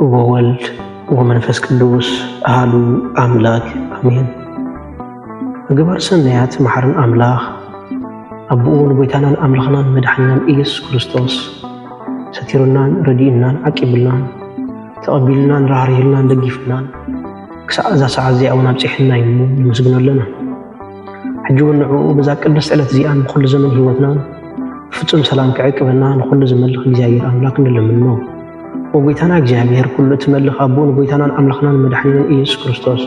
ወወልድ ወመንፈስ ቅዱስ አሐዱ አምላክ አሜን። ምግባር ሰናያት መሐረን አምላኽ አብኡን ጎይታናን አምላኽናን መድኃኒናን ኢየሱስ ክርስቶስ ሰቲሩናን ረዲእናን ዓቂብልናን ተቐቢልናን ራህሪህልናን ደጊፍልናን ክሳዕ እዛ ሰዓት እዚኣ እውን ኣብፂሕና እሞ ንመስግኖ ኣለና። ሕጂ እውን ንዕኡ በዛ ቅድስቲ ዕለት እዚኣን ብኩሉ ዘመን ሂወትናን ፍጹም ሰላም ክዕቅበና ንኩሉ ዝመልኽ እግዚኣብሔር ኣምላክ ንለምኖ። ወጎይታና እግዚአብሔር ኩሉ እትመልኽ አቦን ጎይታናን አምላኽናን መድኃኒናን ኢየሱስ ክርስቶስ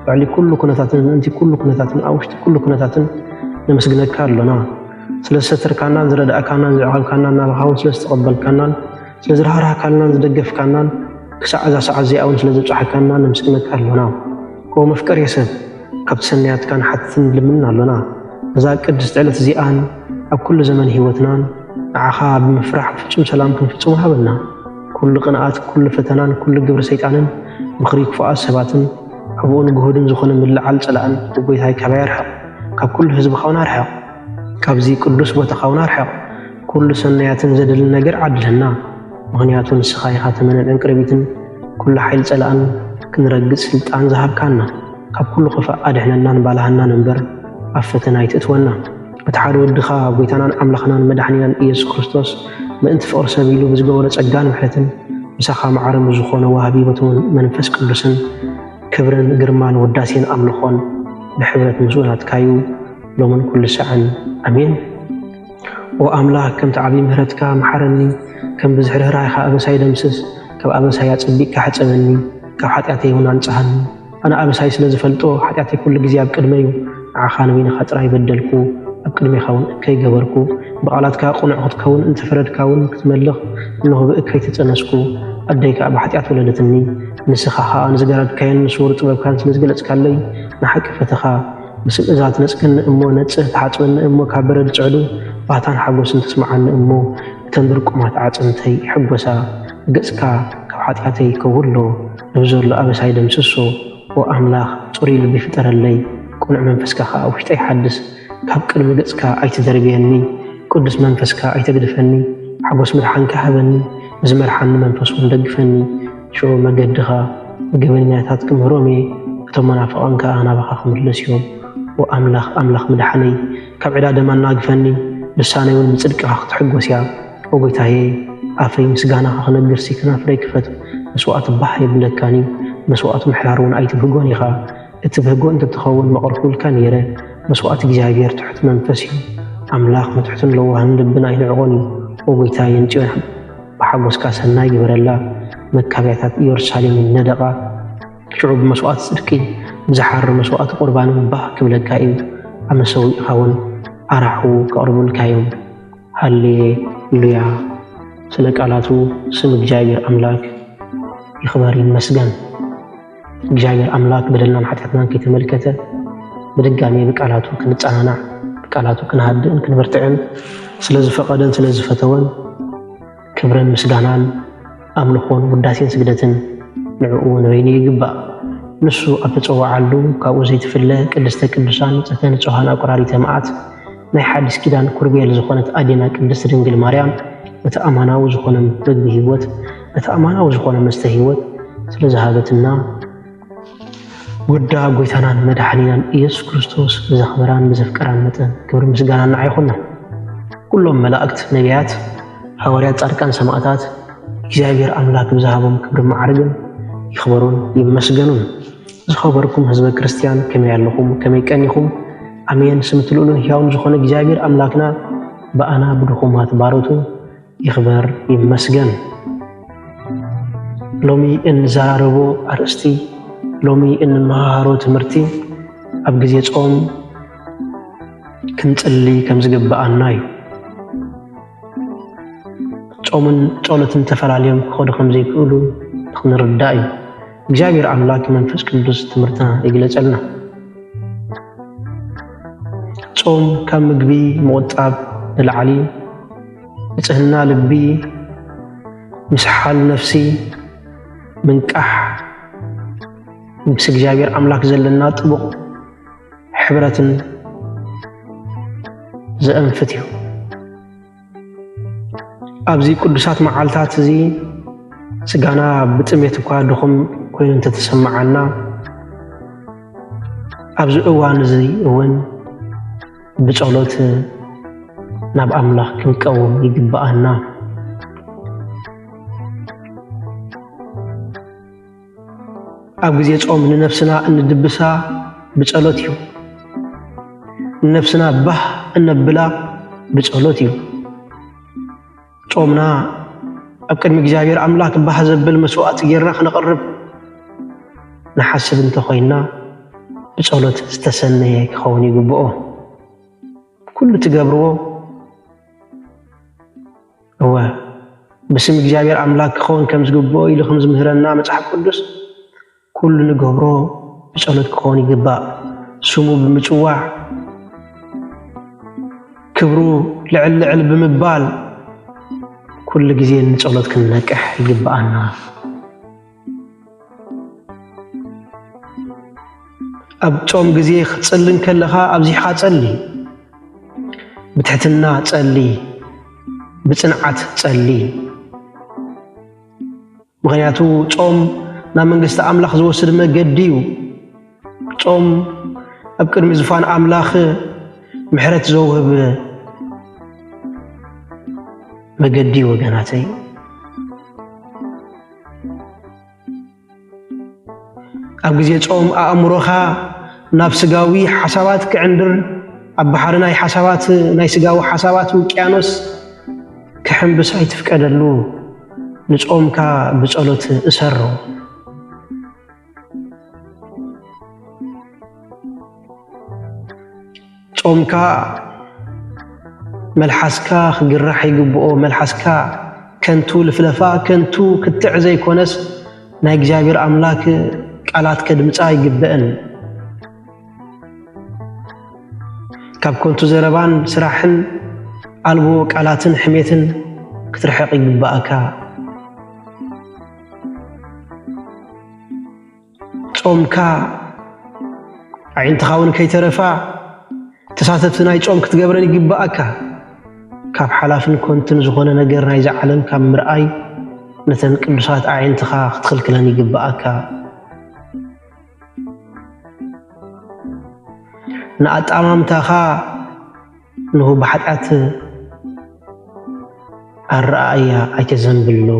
ባዕሊ ኩሉ ኩነታትን እንቲ ኩሉ ኩነታትን አውሽቲ ኩሉ ኩነታትን ነመስግነካ ኣለና። ስለዝሰተርካናን ዝረዳእካናን ዝዕቐብካናን ናብኻውን ስለዝተቐበልካናን ስለዝረሃርሃካልናን ዝደገፍካናን ክሳዕ እዛ ሰዓት እዚኣ እውን ስለዘብፅሐካናን ነመስግነካ ኣለና። ከምኡ መፍቀሪ ሰብ ካብቲ ሰናያትካ ንሓትን ልምና ኣለና። እዛ ቅድስቲ ዕለት እዚኣን ኣብ ኩሉ ዘመን ሂወትናን ንዓኻ ብምፍራሕ ፍጹም ሰላም ክንፍጽሙ ሃበና። ኩሉ ቅንኣት ኩሉ ፈተናን ኩሉ ግብሪ ሰይጣንን ምኽሪ ክፉኣት ሰባትን ሕቡኡን ግሁድን ዝኾነ ምልዓል ጸላእን ጎይታይ ካባይ ኣርሕቕ። ካብ ኩሉ ህዝብኻውን ኣርሕቕ። ካብዚ ቅዱስ ቦታኻውን ኣርሕቕ። ኩሉ ሰናያትን ዘደልን ነገር ዓድለና። ምኽንያቱ ንስኻ ኢኻ ተመነዕን ቅርቢትን ኩሉ ሓይሊ ጸላእን ክንረግጽ ስልጣን ዝሃብካና። ካብ ኩሉ ክፋእ ኣድሕነናን ባልሃናን እምበር ኣብ ፈተና ይትእትወና። እቲ ሓደ ወድኻ ጎይታናን ኣምላኽናን መድኃኒናን ኢየሱስ ክርስቶስ ምእንቲ ፍቕሪ ሰብ ኢሉ ብዝገበሮ ጸጋን ምሕረትን ምሳኻ ማዕረም ዝኾነ ዋሃቢ ቦቱን መንፈስ ቅዱስን ክብርን ግርማን ውዳሴን ኣምልኾን ብሕብረት ምስኡ ናትካዩ ሎምን ኩሉ ሰዓን ኣሜን። ወኣምላኽ ከምቲ ዓብዪ ምህረትካ መሓረኒ፣ ከም ብዝሕ ርህራይኻ ኣበሳይ ደምስስ፣ ካብ ኣበሳይ ኣጸቢቕካ ሕፀበኒ፣ ካብ ሓጢኣተይ እውን አንጽሐኒ። ኣነ ኣበሳይ ስለ ዝፈልጦ ሓጢኣተይ ኩሉ ግዜ ኣብ ቅድመ እዩ። ንዓኻ ነቢይንኻ ጥራይ በደልኩ፣ ኣብ ቅድሜኻ እውን እከይ ገበርኩ። ብቓላትካ ቁኑዕ ክትከውን እንተፈረድካ እውን ክትመልኽ እነሆ ብእከይ ተጸነስኩ። ኣደይካ ብሓጢኣት ወለደትኒ፣ ንስኻ ኸኣ ንዝገረድካየን ንስውር ጥበብካን ስለዝገለጽካለይ ንሓቂ ፈተኻ ብስምእዛ ትነጽገኒ እሞ ነጽህ ተሓጽበኒ እሞ ካብ በረድ ጽዕዱ ባህታን ሓጐስን ተስማዓኒ እሞ እተን ብርቁማት ዓጽምተይ ሕጐሳ ገጽካ ካብ ሓጢኣተይ ከውሎ ንብዘሎ ኣበሳይ ደምስሶ። ወኣምላኽ ጽሩይ ልቢ ፍጠረለይ፣ ቁኑዕ መንፈስካ ኸኣ ውሽጠይ ሓድስ። ካብ ቅድሚ ገጽካ ኣይትደርብየኒ፣ ቅዱስ መንፈስካ ኣይተግድፈኒ። ሓጐስ ምድሓንካ ሃበኒ፣ ዝመርሓኒ መንፈስ እውን ደግፈኒ። ሽዑ መገድኻ መገበኛታት ክምህሮም እየ፣ እቶም መናፍቓን ከዓ ናባኻ ክምለስ እዮም። ወኣምላኽ ኣምላኽ ምድሓነይ ካብ ዕዳ ደማና ግፈኒ፣ ልሳነይ እውን ብጽድቅኻ ክትሕጐስ እያ። ወጎይታዬ ኣፈይ ምስጋናኻ ክነግርሲ ክናፍረይ ክፈት። መስዋዕት ባህ የብለካኒ፣ መስዋዕት ምሕራር እውን ኣይትብህጎን ኢኻ። እቲ ብህጎ እንተትኸውን መቐርኩልካ ነይረ። መስዋዕት እግዚኣብሔር ትሑት መንፈስ እዩ። ኣምላኽ ምትሑትን ለዋህን ልብን ኣይንዕቖን እዩ። ወጎይታዬ ንጽዮን ብሓጐስካ ሰናይ ግበረላ፣ መካብያታት ኢየሩሳሌም ይነደቓ። ሽዑ ብመስዋዕት ጽድቂ ብዝሓሪ መስዋዕት ቁርባንን ባህ ክብለካ እዩ። ኣብ መሰዊእኻ እውን ኣራሑ ከቕርቡልካ እዮም። ሃሌሉያ። ስለ ቃላቱ ስም እግዚኣብሔር ኣምላክ ይኽበር ይመስገን። እግዚአብሔር አምላክ በደልናን ኃጢአትናን ከይተመልከተ በድጋሚ በቃላቱ ክንጻናና በቃላቱ ክንሃድን ክንበርትዕን ስለዝፈቀደን ስለዝፈተወን ክብርን ምስጋናን አምልኾን ውዳሴን ስግደትን ንዕኡ ንበይኒ ይግባእ። ንሱ ኣብ ተጸዋዓሉ ካብኡ ዘይትፍለ ቅድስተ ቅዱሳን ንጽሕተ ንጹሃን ኣቆራሪተ መዓት ናይ ሓዲስ ኪዳን ኩርቤል ዝኾነት ኣዴና ቅድስት ድንግል ማርያም እቲ ኣማናዊ ዝኾነ ምግቢ ህይወት እቲ ኣማናዊ ዝኾነ መስተ ህይወት ስለዝሃበትና ወዳ ጎይታናን መድኃኒናን ኢየሱስ ክርስቶስ ብዘኽብራን ብዘፍቀራን መጠን ክብሪ ምስጋናና ኣይኹና። ኩሎም መላእክት ነቢያት ሐዋርያት ጻድቃን ሰማዕታት እግዚአብሔር አምላክ ብዝሃቦም ክብሪ ማዕርግን ይኽበሩን ይመስገኑን። ዝኸበርኩም ህዝበ ክርስቲያን ከመይ ኣለኹም ከመይ ቀኒኹም? ኣሜን። ስም ትልኡልን ሕያውን ዝኾነ እግዚአብሔር አምላክና በኣና ብድኹማት ባሮቱ ይኽበር ይመስገን። ሎሚ እንዘራረቦ ኣርእስቲ ሎሚ እንመሃሮ ትምህርቲ ኣብ ግዜ ጾም ክንጽሊ ከም ዝግብኣና እዩ። ጾምን ጸሎትን ተፈላለዮም ክኸዱ ከም ዘይክእሉ ክንርዳእ እዩ። እግዚአብሔር አምላክ መንፈስ ቅዱስ ትምህርትና ይግለጸልና። ጾም ካብ ምግቢ ምቁጣብ ንላዕሊ ንጽህና ልቢ ምስሓል ነፍሲ ምንቃሕ ምስ እግዚአብሔር አምላክ ዘለና ጥቡቕ ሕብረትን ዘእንፍት እዩ። ኣብዚ ቅዱሳት መዓልታት እዚ ስጋና ብጥሜት እኳ ድኹም ኮይኑ እንተተሰማዓና ኣብዚ እዋን እዚ እውን ብጸሎት ናብ ኣምላኽ ክንቀውም ይግባአና። ኣብ ግዜ ጾም ንነፍስና እንድብሳ ብጸሎት እዩ። ንነፍስና ባህ እነብላ ብጸሎት እዩ። ጾምና ኣብ ቅድሚ እግዚአብሔር ኣምላክ ባህ ዘብል መስዋዕት ጌርና ክነቕርብ ንሓስብ እንተኾይና ብጸሎት ዝተሰነየ ክኸውን ይግብኦ። ኩሉ ትገብርዎ እወ ብስም እግዚአብሔር ኣምላክ ክኸውን ከም ዝግብኦ ኢሉ ከም ዝምህረና መጽሓፍ ቅዱስ ኩሉ ንገብሮ ብጸሎት ክኸውን ይግባእ። ስሙ ብምጽዋዕ ክብሩ ልዕል ልዕል ብምባል ኩሉ ግዜ ንጸሎት ክንነቅሕ ይግባአና። ኣብ ጾም ግዜ ክትጸልይ ከለኻ ኣብዚሕኻ ጸሊ፣ ብትሕትና ጸሊ፣ ብጽንዓት ጸሊ። ምክንያቱ ጾም ናብ መንግስቲ ኣምላኽ ዝወስድ መገዲ እዩ። ጾም ኣብ ቅድሚ ዝፋን ኣምላኽ ምሕረት ዘውህብ መገዲ ወገናተይ። ኣብ ግዜ ጾም ኣእምሮኻ ናብ ስጋዊ ሓሳባት ክዕንድር ኣብ ባሕሪ ናይ ሓሳባት ናይ ስጋዊ ሓሳባት ውቅያኖስ ክሕንብስ ኣይትፍቀደሉ። ንጾምካ ብጸሎት እሰሮ። ጾምካ መልሓስካ ክግራሕ ይግብኦ። መልሓስካ ከንቱ ልፍለፋ ከንቱ ክትዕ ዘይኮነስ ናይ እግዚአብሔር ኣምላክ ቃላት ከድምፃ ይግብአን። ካብ ከንቱ ዘረባን ስራሕን ኣልቦ ቃላትን ሕሜትን ክትርሕቕ ይግባእካ። ጾምካ ዓይንትኻ እውን ከይተረፋ ተሳተፍቲ ናይ ጾም ክትገብረን ይግባእካ። ካብ ሓላፍን ኮንትን ዝኾነ ነገር ናይ ዝዓለም ካብ ምርኣይ ነተን ቅዱሳት ኣዒንትኻ ክትኽልክለን ይግባእካ። ንኣጣማምታኻ ንሁ ብሓጢኣት ኣረኣእያ ኣይተዘንብሎ።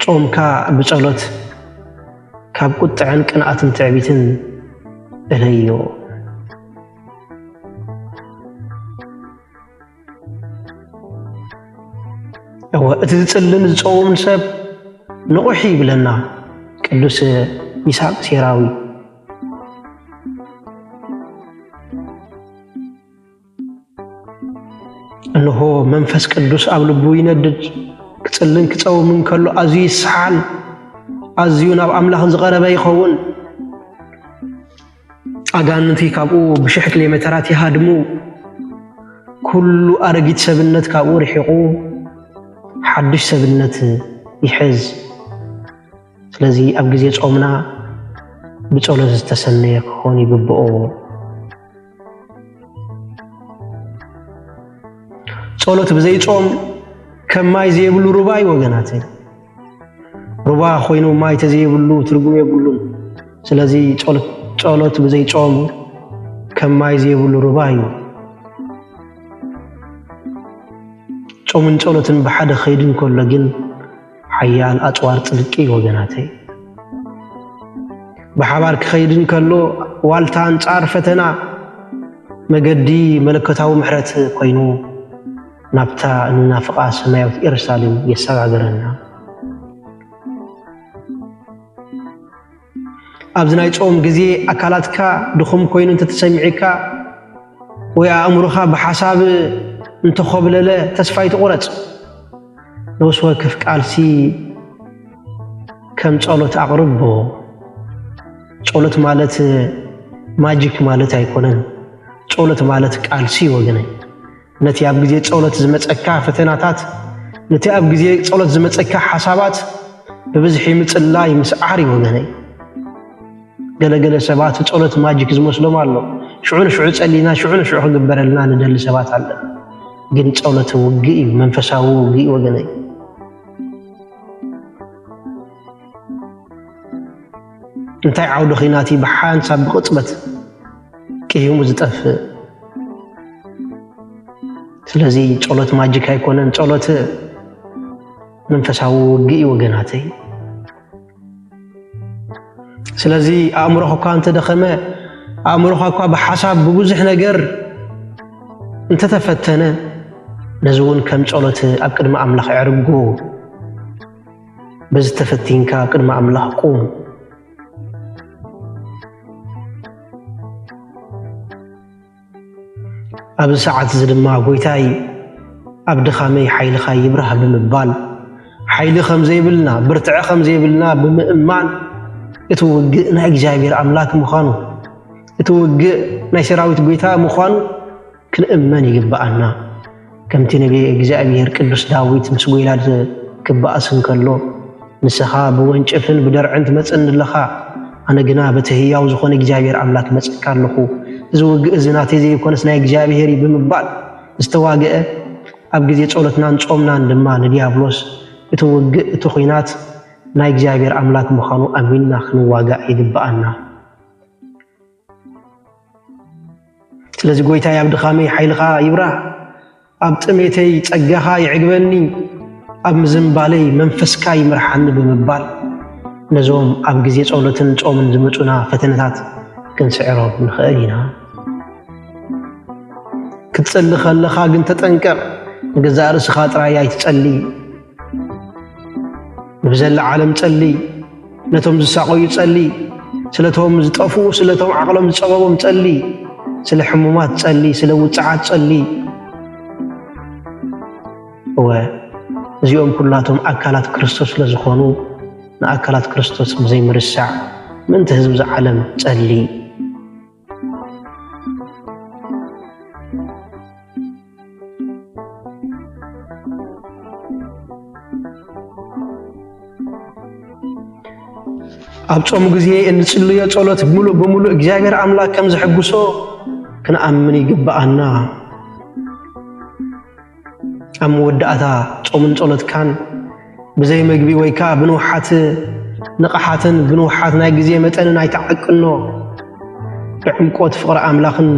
ጾምካ ብጸሎት ካብ ቁጥዕን ቅንኣትን ትዕቢትን እለዮ። እቲ ዝጽልን ዝጸውምን ሰብ ንቑሒ ይብለና ቅዱስ ይስሐቅ ሴራዊ። እንሆ መንፈስ ቅዱስ ኣብ ልቡ ይነድድ ክጽልን ክጸውምን ከሎ ኣዝዩ ይስሓል፣ ኣዝዩ ናብ ኣምላኽ ዝቐረበ ይኸውን። ኣጋንንቲ ካብኡ ብሽሕ ኪሎ ሜትራት ይሃድሙ። ኩሉ ኣረጊት ሰብነት ካብኡ ርሒቑ ሓድሽ ሰብነት ይሕዝ። ስለዚ ኣብ ግዜ ጾምና ብጸሎት ዝተሰነየ ክኾን ይግብኦ። ጸሎት ብዘይ ጾም ከም ማይ ዘይብሉ ሩባ እዩ ወገናተይ። ሩባ ኮይኑ ማይ ተዘይብሉ ትርጉም የብሉን። ስለዚ ጸሎት ብዘይ ጾም ከም ማይ ዘይብሉ ሩባ እዩ። ጾምን ጸሎትን ብሓደ ኸይድን ከሎ ግን ሓያል ኣጽዋር ጽድቂ ወገናተይ። ብሓባር ክኸይድን ከሎ ዋልታ አንጻር ፈተና መገዲ መለኮታዊ ምሕረት ኮይኑ ናብታ እንናፍቓ ሰማያዊት ኢየሩሳሌም የሰጋግረና። ኣብዚ ናይ ጾም ግዜ ኣካላትካ ድኹም ኮይኑ እንተተሰሚዒካ ወይ ኣእምሮኻ ብሓሳብ እንተኸብለለ ተስፋ ይትቑረጽ። ነብሲ ወከፍ ቃልሲ ከም ጸሎት ኣቕርቦ። ጸሎት ማለት ማጂክ ማለት ኣይኮነን። ጸሎት ማለት ቃልሲ ወገነይ። ነቲ ኣብ ግዜ ጸሎት ዝመጸካ ፈተናታት፣ ነቲ ኣብ ግዜ ጸሎት ዝመጸካ ሓሳባት ብብዝሒ ምጽላይ ምስዓር ወገነይ። ገለገለ ሰባት ጸሎት ማጂክ ዝመስሎም ኣሎ ሽዑን ሽዑ ጸሊና ሽዑን ሽዑ ክግበረልና ንደሊ ሰባት አለ ግን ጸሎት ውግእ እዩ መንፈሳዊ ውግእ ወገነይ እንታይ ዓውደ ኺናቲ ብሓንሳብ ብቕጽበት ቅይሙ ዝጠፍእ ስለዚ ጸሎት ማጂክ ኣይኮነን ጸሎት መንፈሳዊ ውግእ ወገናተይ ስለዚ አእምሮኻ እኳ እንተደኸመ አእምሮኻ እኳ ብሓሳብ ብብዙሕ ነገር እንተተፈተነ ነዚ እውን ከም ጸሎት ኣብ ቅድሚ ኣምላኽ ዕርጎ በዚ ተፈቲንካ ኣብ ቅድሚ ኣምላኽ ቁም ኣብዚ ሰዓት እዚ ድማ ጎይታይ ኣብ ድኻመይ ሓይልኻ ይብራህ ብምባል ሓይሊ ከም ዘይብልና ብርትዕ ከም ዘይብልና ብምእማን እቲ ውግእ ናይ እግዚአብሔር ኣምላክ ምዃኑ እቲ ውግእ ናይ ሰራዊት ጎይታ ምዃኑ ክንእመን ይግባአና ከምቲ ነቢይ እግዚአብሔር ቅዱስ ዳዊት ምስ ጎይላድ ክበኣስ እንከሎ ንስኻ ብወንጭፍን ብደርዕን ትመጽእ ኣለኻ ኣነ ግና በቲ ህያው ዝኾነ እግዚአብሔር ኣምላክ መጽእካ ኣለኹ እዚ ውግእ እዚ ናተይ ዘይኮነስ ናይ እግዚአብሔር ብምባል ዝተዋግአ ኣብ ግዜ ጸሎትናን ጾምናን ድማ ንዲያብሎስ እቲ ውግእ እቲ ኹይናት ናይ እግዚአብሔር ኣምላክ ምዃኑ ኣሚንና ክንዋጋእ ይግባአና ስለዚ ጎይታይ ኣብ ድኻመይ ሓይልኻ ይብራህ ኣብ ጥሜተይ ጸጋኻ ይዕግበኒ ኣብ ምዝምባለይ መንፈስካ ይምርሓኒ ብምባል ነዞም ኣብ ግዜ ጸሎትን ጾምን ዝመጹና ፈተነታት ክንስዕሮም ንኽእል ኢና ክትጸሊ ከለኻ ግን ተጠንቀቕ ንገዛእ ርእስኻ ጥራይ ኣይትጸሊ ብዘላ ዓለም ጸሊ ነቶም ዝሳቆዩ ጸሊ ስለቶም ዝጠፉ ስለቶም ዓቕሎም ዝጸበቦም ጸሊ ስለ ሕሙማት ጸሊ ስለ ውጽዓት ጸሊ እዚኦም ኩላቶም ኣካላት ክርስቶስ ስለዝኾኑ ንኣካላት ክርስቶስ ብዘይምርሳዕ ምንቲ ህዝቢ ዝዓለም ጸሊ ኣብ ጾም ግዜ እንጽልዮ ጸሎት ብሙሉእ እግዚአብሔር ኣምላክ ከም ዝሕጉሶ ክንኣምን ይግባአና ኣብ መወዳእታ ጾምን ጸሎትካን ብዘይ መግቢ ወይካ ብንውሓት ንቕሓትን ብንውሓት ናይ ግዜ መጠንን ኣይተዓቅኖ ብዕምቆት ፍቕሪ ኣምላኽን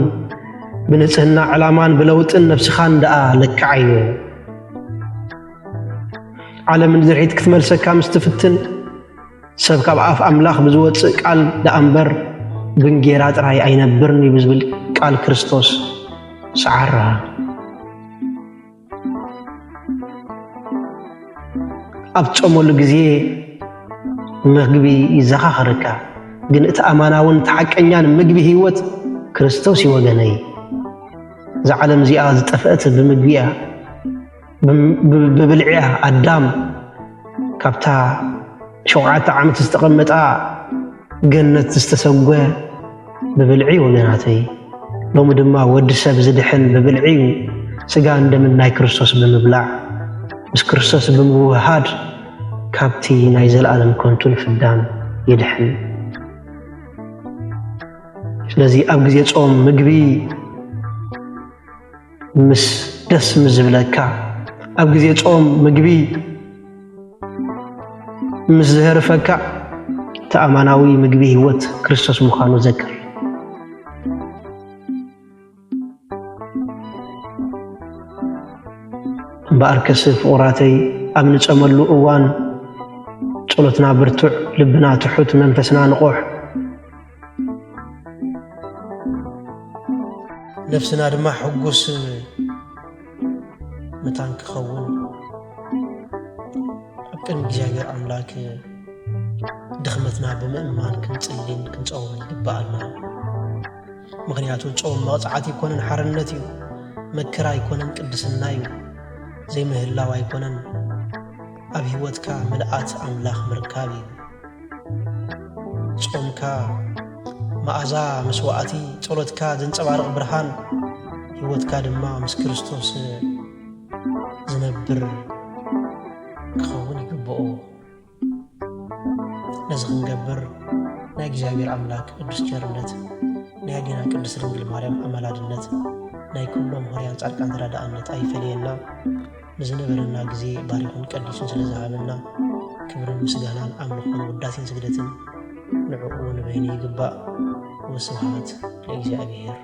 ብንጽህና ዕላማን ብለውጥን ነፍስኻን ደኣ ለክዓዮ ዓለምን ድርሒት ክትመልሰካ ምስ ትፍትን ሰብ ካብ ኣፍ ኣምላኽ ብዝወፅእ ቃል ደኣምበር ብንጌራ ጥራይ ኣይነብርኒ ብዝብል ቃል ክርስቶስ ሰዓራ ኣብ ጾመሉ ግዜ ምግቢ ይዘኻኸረካ ግን እቲ ኣማናውን ተሓቀኛን ምግቢ ህይወት ክርስቶስ ይወገነይ እዛ ዓለም እዚኣ ዝጠፍአት ብምግቢያ ብብልዕያ ኣዳም ካብታ 7 ዓመት ዝተቐመጣ ገነት ዝተሰጎ ብብልዒ ወገናተይ ሎሚ ድማ ወዲ ሰብ ዝድሕን ብብልዒ ስጋ እንደምን ናይ ክርስቶስ ብምብላዕ ምስ ክርስቶስ ብምውሃድ ካብቲ ናይ ዘለኣለም ኮንቱን ፍዳን ይድሕን ስለዚ ኣብ ግዜ ጾም ምግቢ ምስ ደስ ምዝብለካ ኣብ ግዜ ጾም ምግቢ ምስ ዝህርፈካ ተኣማናዊ ምግቢ ህይወት ክርስቶስ ምዃኑ ዘክር እምበኣር ከስብ ፍቑራተይ ኣብ ንጸመሉ እዋን ጸሎትና ብርቱዕ ልብና ትሑት መንፈስና ንቑሕ ነፍስና ድማ ሕጉስ ምታን ክኸውን ኣብ ቅድሚ እግዚአብሔር ኣምላክ ድኽመትና ብምእማን ክንጽልን ክንጸውም ይግባአና ምክንያቱ ጾም መቕጽዓት ይኮነን ሓርነት እዩ መከራ ይኮነን ቅድስና እዩ ዘይምህላው ኣይኮነን ኣብ ህይወትካ ምልኣት ኣምላኽ ምርካብ እዩ ጾምካ መዓዛ መስዋዕቲ ጸሎትካ ዘንጸባርቕ ብርሃን ህይወትካ ድማ ምስ ክርስቶስ ዝነብር ክኸውን ይግብኦ ነዚ ክንገብር ናይ እግዚአብሔር አምላክ ቅዱስ ቸርነት ናይ ኣዴና ቅድስት ድንግል ማርያም ኣማላድነት ናይ ኩሎም ሆርያን ጻድቃን ተራዳእነት ኣይፈልየና ንዝነበረና ግዜ ባሪኹን ቀዲሱን ስለ ዝሃበና ክብርን ምስጋናን ኣምልኾን ውዳሴን ስግደትን ንዕኡ ንበይኑ ይግባእ። ወስብሐት ለእግዚአብሔር።